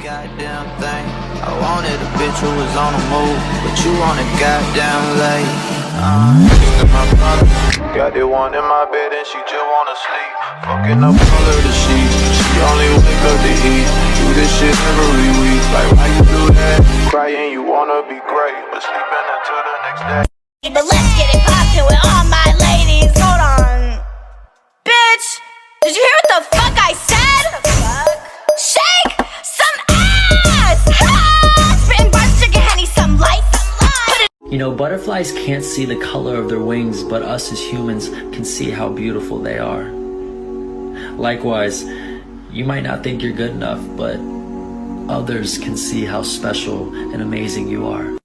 goddamn thing. I wanted a bitch who was on the move, but you on a goddamn late. Thinking my brother, got the one in my bed and she just wanna sleep. Fucking up all of the sheets, she only wake up to eat. Do this shit every week, like why you do that? Crying, you wanna be great, but sleeping until the next day. But let's get it poppin' with all my ladies. Hold on, bitch. Did you hear what the fuck I said? Shake some ass. Spitting bars, drinking Henny, some light. You know, butterflies can't see the color of their wings, but us as humans can see how beautiful they are. Likewise, you might not think you're good enough, but others can see how special and amazing you are.